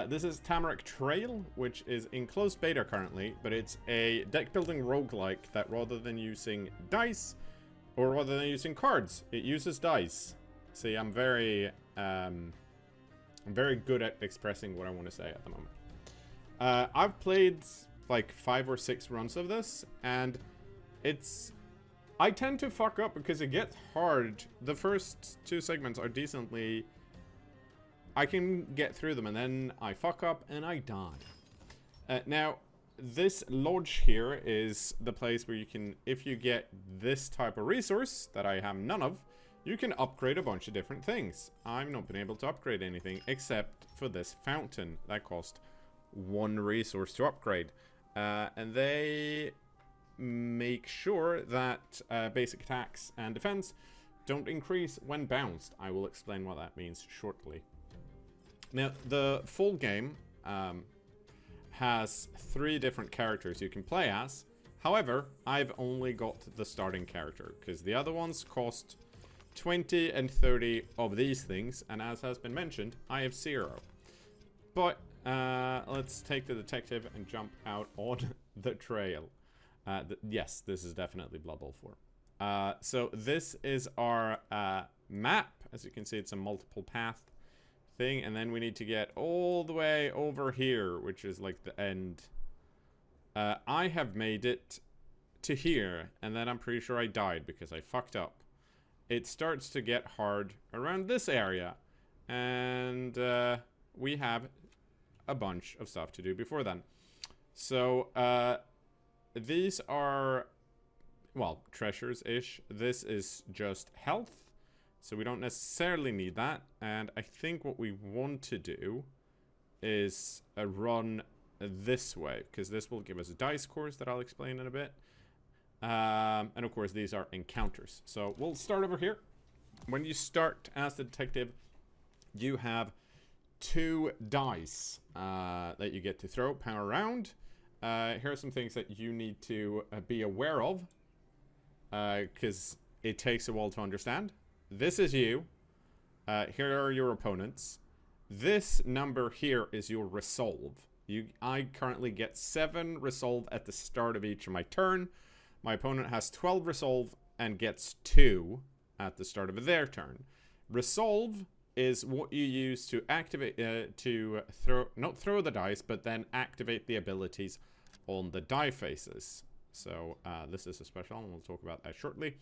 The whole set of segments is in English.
This is Tamarak Trail, which is in closed beta currently, but it's a deck building roguelike that rather than using dice, or rather than using cards, it uses dice. See, I'm very good at expressing what I want to say at the moment. I've played like 5 or 6 runs of this, and I tend to fuck up because it gets hard. The first 2 segments are decently... I can get through them, and then I fuck up and I die. Now, this lodge here is the place where you can, if you get this type of resource that I have none of, you can upgrade a bunch of different things. I've not been able to upgrade anything except for this fountain that cost 1 resource to upgrade. And they make sure that basic attacks and defense don't increase when bounced. I will explain what that means shortly. Now, the full game has 3 different characters you can play as. However, I've only got the starting character, because the other ones cost 20 and 30 of these things, and as has been mentioned, I have 0. But, let's take the detective and jump out on the trail. Yes, this is definitely Blood Bowl 4. So this is our map. As you can see, it's a multiple path thing, and then we need to get all the way over here, which is like the end. I have made it to here, and then I'm pretty sure I died because I fucked up. It starts to get hard around this area, and we have a bunch of stuff to do before then. So these are, well, treasures-ish. This is just health. So we don't necessarily need that, and I think what we want to do is run this way, because this will give us dice cores that I'll explain in a bit. And of course these are encounters. So we'll start over here. When you start as the detective, you have 2 dice that you get to throw, power around. Here are some things that you need to be aware of, because it takes a while to understand. This is you. Here are your opponents. This number here is your resolve. I currently get 7 resolve at the start of each of my turn. My opponent has 12 resolve and gets 2 at the start of their turn. Resolve is what you use to activate, not throw the dice, but then activate the abilities on the die faces. So this is a special, and we'll talk about that shortly.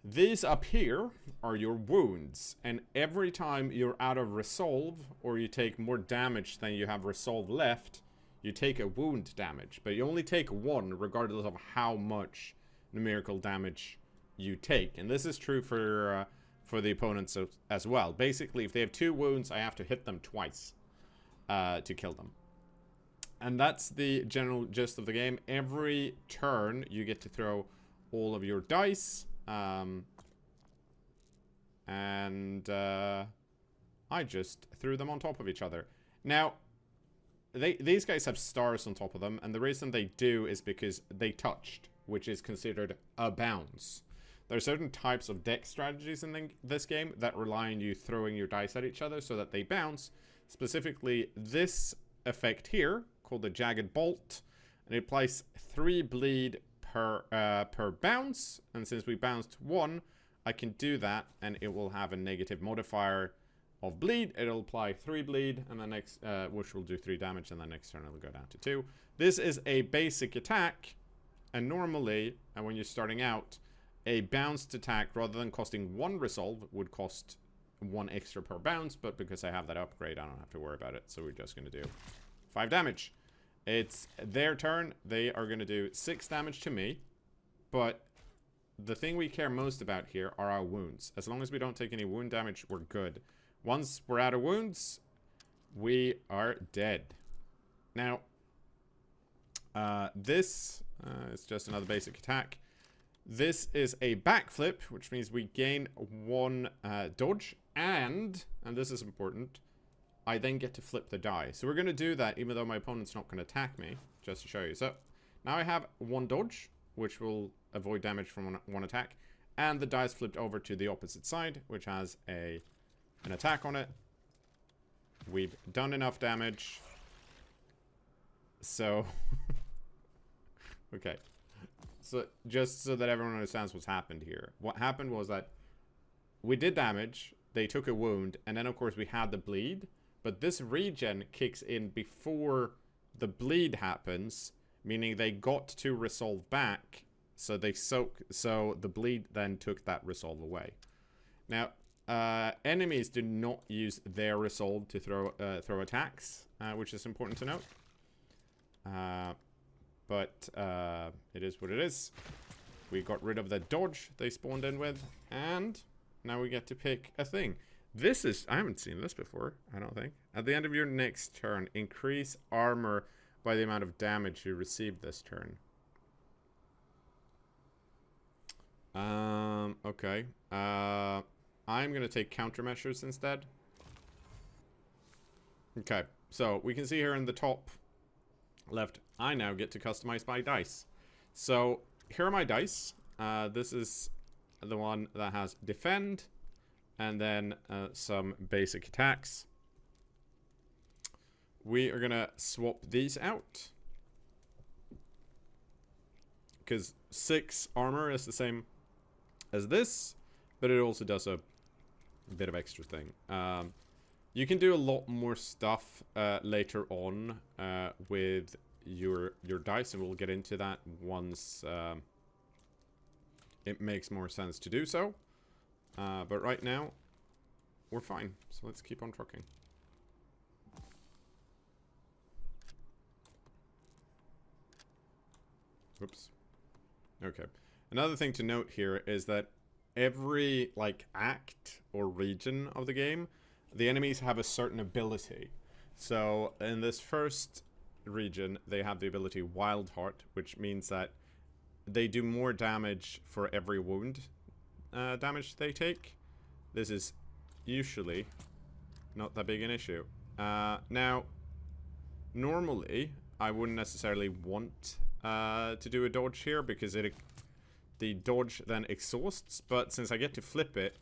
These up here are your wounds, and every time you're out of resolve, or you take more damage than you have resolve left, you take a wound damage. But you only take 1 regardless of how much numerical damage you take. And this is true for the opponents as well. Basically, if they have 2 wounds, I have to hit them twice to kill them. And that's the general gist of the game. Every turn, you get to throw all of your dice. I just threw them on top of each other. Now, these guys have stars on top of them, and the reason they do is because they touched, which is considered a bounce. There are certain types of deck strategies in this game that rely on you throwing your dice at each other so that they bounce. Specifically, this effect here, called the Jagged Bolt, and it applies 3 bleed per bounce, and since we bounced 1, I can do that, and it will have a negative modifier of bleed. It'll apply 3 bleed, and the next, which will do 3 damage, and the next turn it'll go down to 2. This is a basic attack, and normally, when you're starting out, a bounced attack, rather than costing 1 resolve, would cost 1 extra per bounce, but because I have that upgrade, I don't have to worry about it, so we're just going to do 5 damage. It's their turn. They are going to do 6 damage to me. But the thing we care most about here are our wounds. As long as we don't take any wound damage, we're good. Once we're out of wounds, we are dead. Now, this is just another basic attack. This is a backflip, which means we gain 1 dodge. And this is important, I then get to flip the die. So we're going to do that even though my opponent's not going to attack me, just to show you. So now I have 1 dodge, which will avoid damage from one attack. And the dice flipped over to the opposite side, which has an attack on it. we've done enough damage. So, okay. So, just so that everyone understands what's happened here. What happened was that we did damage, they took a wound, and then of course we had the bleed. But this regen kicks in before the bleed happens, meaning they got to resolve back, so the bleed then took that resolve away. Now, enemies do not use their resolve to throw attacks, which is important to note. But it is what it is. We got rid of the dodge they spawned in with, and now we get to pick a thing. This is, I haven't seen this before, I don't think. At the end of your next turn, increase armor by the amount of damage you received this turn. Okay. I'm gonna take countermeasures instead. Okay, so we can see here in the top left, I now get to customize my dice. So here are my dice. This is the one that has defend, and then some basic attacks. We are gonna swap these out, because 6 armor is the same as this, but it also does a bit of extra thing. You can do a lot more stuff later on with your dice, and we'll get into that once it makes more sense to do so. But right now, we're fine. So let's keep on trucking. Oops. Okay. Another thing to note here is that every, like, act or region of the game, the enemies have a certain ability. So in this first region, they have the ability Wild Heart, which means that they do more damage for every wound damage they take. This is usually not that big an issue. Now, normally, I wouldn't necessarily want to do a dodge here, because the dodge then exhausts, but since I get to flip it,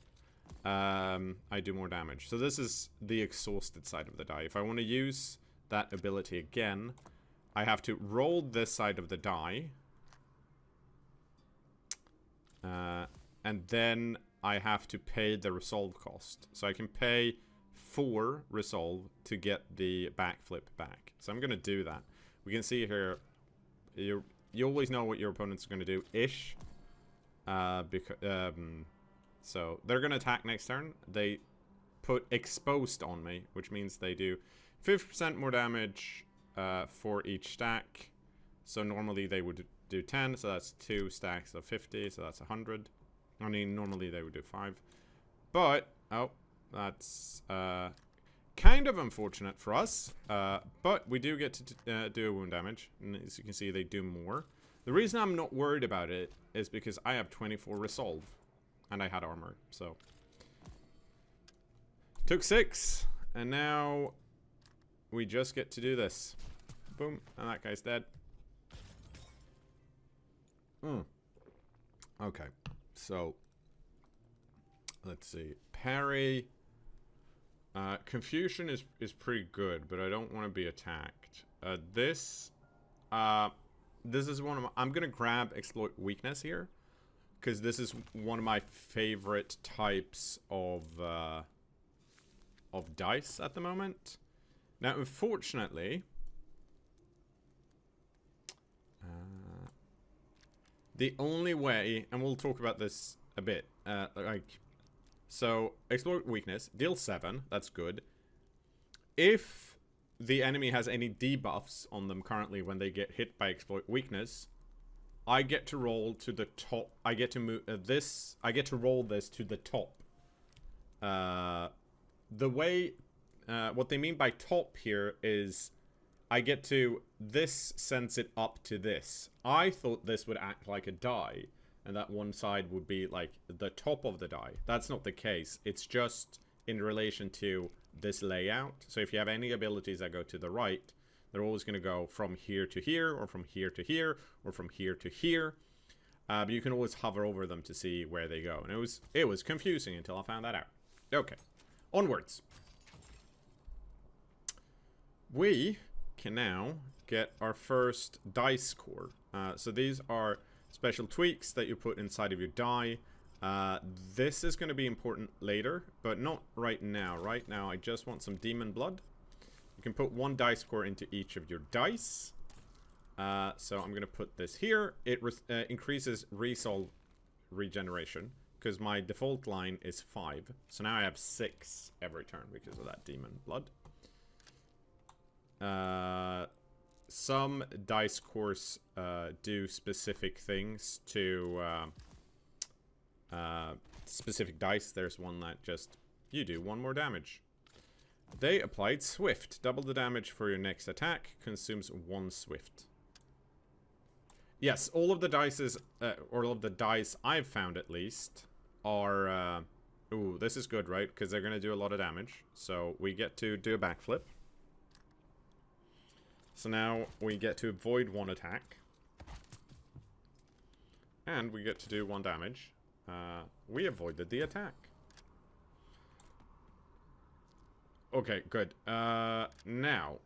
I do more damage. So this is the exhausted side of the die. If I want to use that ability again, I have to roll this side of the die, and then I have to pay the resolve cost. So I can pay 4 resolve to get the backflip back. So I'm going to do that. We can see here, you always know what your opponent's going to do, ish. So they're going to attack next turn. They put exposed on me, which means they do 50% more damage for each stack. So normally they would do 10, so that's 2 stacks of 50, so that's 100. I mean, normally they would do 5. But, oh, that's kind of unfortunate for us. But we do get to do a wound damage, and as you can see, they do more. The reason I'm not worried about it is because I have 24 resolve, and I had armor, so. Took 6, and now we just get to do this. Boom, and that guy's dead. Okay, so let's see. Parry. Confusion is pretty good, but I don't want to be attacked. This is one of my, I'm gonna grab exploit weakness here, because this is one of my favorite types of dice at the moment. Now, unfortunately, the only way, and we'll talk about this a bit, so exploit weakness, deal 7, that's good. If the enemy has any debuffs on them currently when they get hit by exploit weakness, I get to roll to the top. I get to move this. I get to roll this to the top. The way, what they mean by top here is, I get to, this sends it up to this. I thought this would act like a die, and that one side would be like the top of the die. That's not the case. It's just in relation to this layout. So if you have any abilities that go to the right, they're always going to go from here to here, or from here to here, or from here to here. But you can always hover over them to see where they go. And it was confusing until I found that out. Okay, onwards. we can now get our first dice core. So these are special tweaks that you put inside of your die. This is going to be important later, but not right now. Right now, I just want some demon blood. You can put one dice core into each of your dice. So I'm going to put this here. It increases resolve regeneration, because my default line is 5. So now I have 6 every turn because of that demon blood. Some dice cores do specific things to specific dice. There's one that just, you do 1 more damage. They applied Swift. Double the damage for your next attack. Consumes 1 Swift. Yes, all of the dices, or all of the dice I've found at least, are... ooh, this is good, right? Because they're going to do a lot of damage. So we get to do a backflip. So now we get to avoid 1 attack. And we get to do 1 damage. We avoided the attack. Okay, good. Now,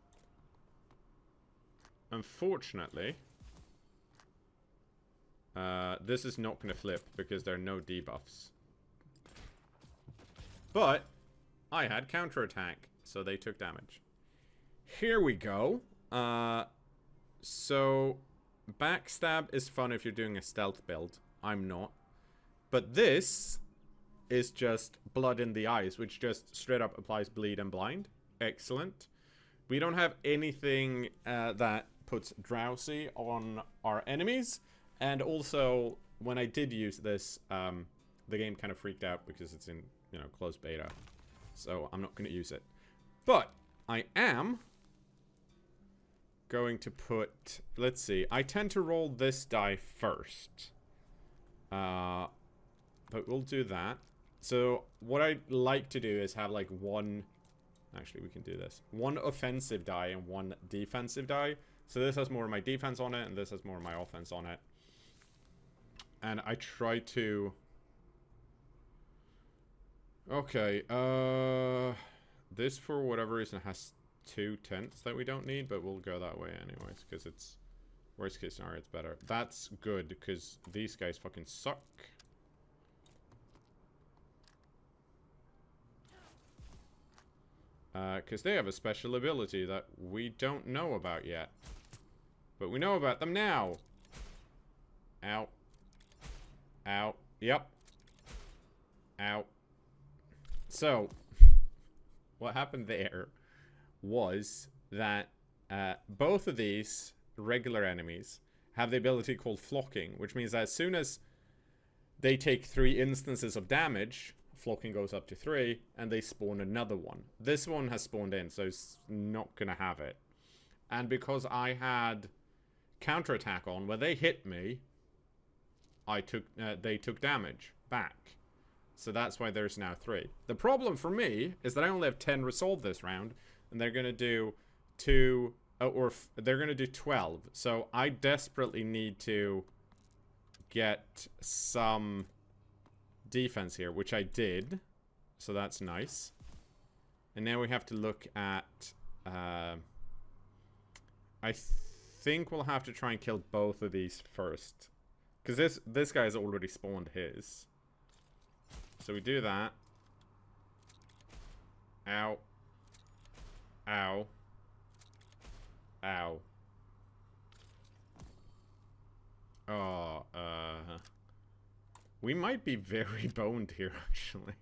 unfortunately, this is not going to flip because there are no debuffs. But I had counterattack, so they took damage. Here we go. So backstab is fun if you're doing a stealth build. I'm not. But this is just blood in the eyes, which just straight up applies bleed and blind. Excellent. We don't have anything that puts drowsy on our enemies. And also, when I did use this, the game kind of freaked out because it's in, you know, closed beta. So I'm not going to use it. But I am going to put, let's see, I tend to roll this die first. But we'll do that. So what I'd like to do is have like 1, actually we can do this, 1 offensive die and 1 defensive die. So this has more of my defense on it and this has more of my offense on it. And I try to, okay, this for whatever reason has 2 tents that we don't need, but we'll go that way anyways, because it's worst case scenario, it's better. That's good because these guys fucking suck. Because they have a special ability that we don't know about yet. But we know about them now. Ow. Ow. Yep. Ow. So, what happened there was that both of these regular enemies have the ability called flocking, which means that as soon as they take 3 instances of damage, flocking goes up to 3, and they spawn another one. This one has spawned in, so it's not gonna have it. And because I had counterattack on, where they hit me, they took damage back. So that's why there's now 3. The problem for me is that I only have 10 resolve this round, and they're gonna do 2, they're gonna do 12. So I desperately need to get some defense here, which I did, so that's nice. And now we have to look at I think we'll have to try and kill both of these first, because this guy's already spawned his. So we do that. Ow. Ow. Ow. Oh, we might be very boned here, actually.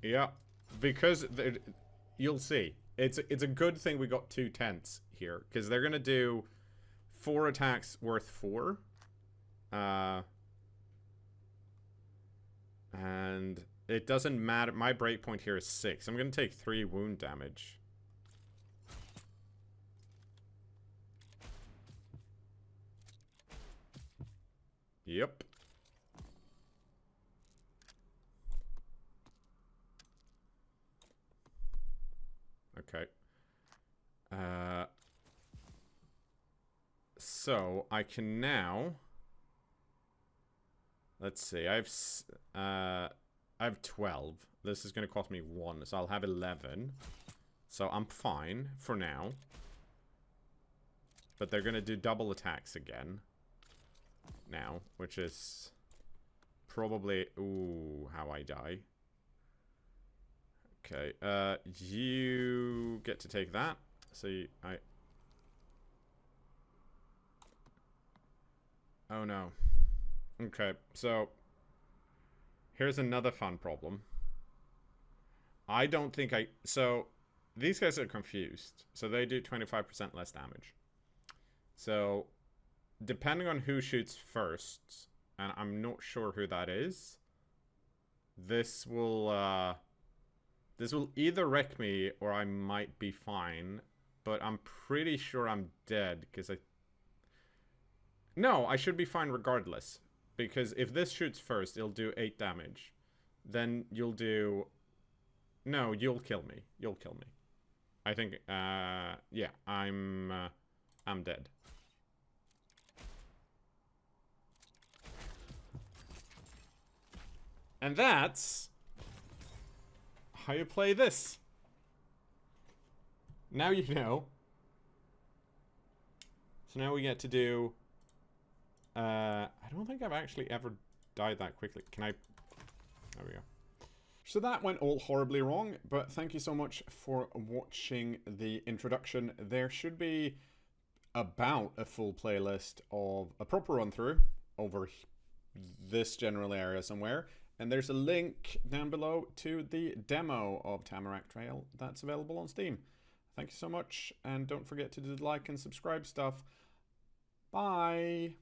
Yeah, because you'll see. It's a good thing we got 2 tents here, because they're gonna do 4 attacks worth 4. And it doesn't matter. My breakpoint here is 6. I'm gonna take 3 wound damage. Yep. Okay. So I can now, let's see, I have 12. This is going to cost me 1, so I'll have 11. So I'm fine for now. But they're going to do double attacks again. Now, which is probably... Ooh, how I die. Okay, you get to take that. So Oh no. Okay, so here's another fun problem. I don't think so these guys are confused. So they do 25% less damage. So depending on who shoots first, and I'm not sure who that is, this will either wreck me or I might be fine, but I'm pretty sure I'm dead because No, I should be fine regardless. Because if this shoots first, it'll do 8 damage. Then you'll do... No, you'll kill me. You'll kill me. I think, yeah, I'm dead. And that's how you play this. Now you know. So now we get to do... I don't think I've actually ever died that quickly. Can I... There we go. So that went all horribly wrong, but thank you so much for watching the introduction. There should be about a full playlist of a proper run-through over this general area somewhere. And there's a link down below to the demo of Tamarak Trail that's available on Steam. Thank you so much, and don't forget to do the like and subscribe stuff. Bye!